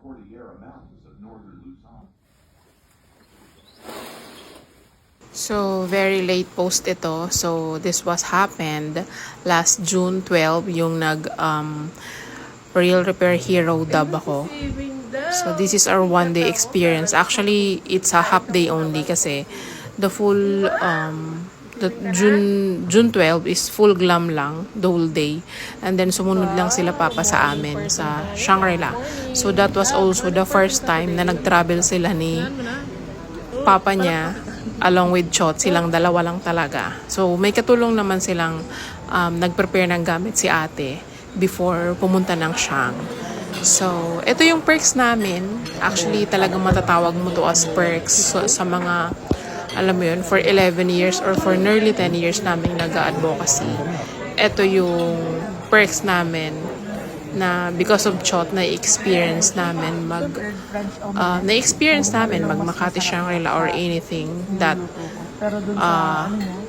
Cordillera Mountains of northern Luzon. So, very late post ito. So, this was happened last June 12, yung Real Repair Hero dub ako. So, this is our one-day experience. Actually, it's a half day only kasi the full, the June 12 is full glam lang, the whole day. And then, sumunod lang sila papa sa amin sa Shangri-La. So, that was also the first time na nag-travel sila ni papa niya along with Chot, silang dalawa lang talaga. So, may katulong naman silang nag-prepare ng gamit si ate before pumunta ng Shang. So, ito yung perks namin. Actually, talagang matatawag mo to as perks sa mga, alam mo yun, for 11 years or for nearly 10 years namin nag-advocacy. Ito yung perks namin na because of Chot na-experience namin mag Makati Shangri-La or anything that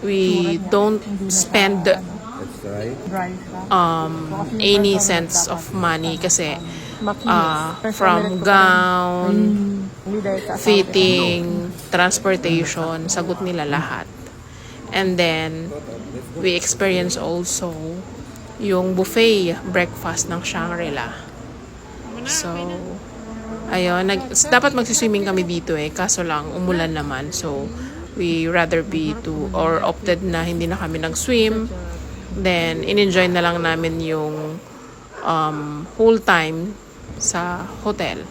we don't spend any cents of money kasi from gown, fitting, transportation, sagot nila lahat. And then we experience also yung buffet breakfast ng Shangri-La. So, ayun, dapat magsiswimming kami dito kaso lang umulan naman. So, we rather opted na hindi na kami nag-swim. Then, in-enjoy na lang namin yung whole time sa hotel.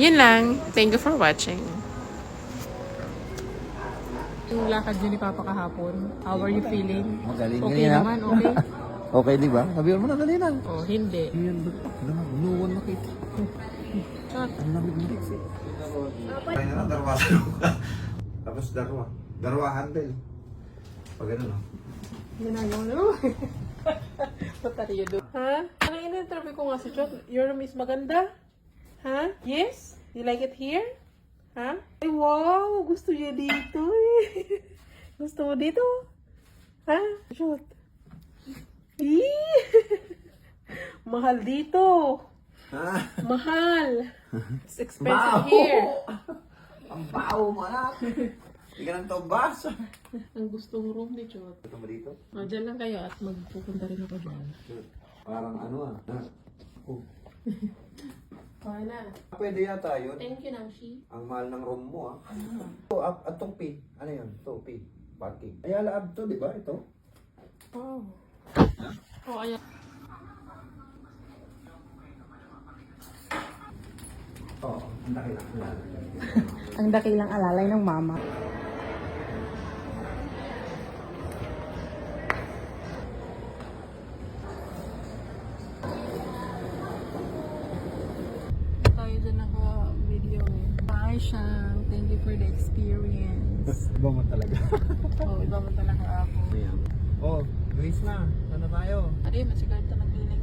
Yun lang. Thank you for watching. Yung lakad niyo ni Papa kahapon, how are you feeling? Magaling. Okay naman, okay? Okay, di ba? Sabihan mo na, dali lang. Oh, hindi. Ayan, nuwan na kita. Shot. Ang lamig na rin. Kaya na, darwa sa luka. Tapos darwa handle. Pag ano, no? Ginagawa na naman. Patariyo doon. Ha? Ano in-interview ko nga si Chot? Your room is maganda? Ha? Yes? You like it here? Ha? Ay, wow! Gusto niya dito eh. Gusto mo dito? Ha? Chot. Mahal dito. Ha? Mahal. It's expensive here. Ang bao mo, anak. Hindi ka nang tobas. Ang gusto mo room ni Chot. Ito mo dito? Oh, dyan lang kayo at magpupunta rin ako dyan. Parang ano Oh. Okay na. Pwede yata yun. Thank you, Namshi. Ang mahal ng room mo, At tong P. Ano yun? To P. Parking. Ayala ab to, di ba? Ito? Oh. Oh, ayan. Oo. Ang dakilang alalay. Ang dakilang alalay ng mama. Tayo dyan naka-video Bye, Shang. Thank you for the experience. Iba mo talaga. Oh, iba mo talaga ako. Ayan. Oh, Grace na. Ano tayo? Adi, masigarta naglinig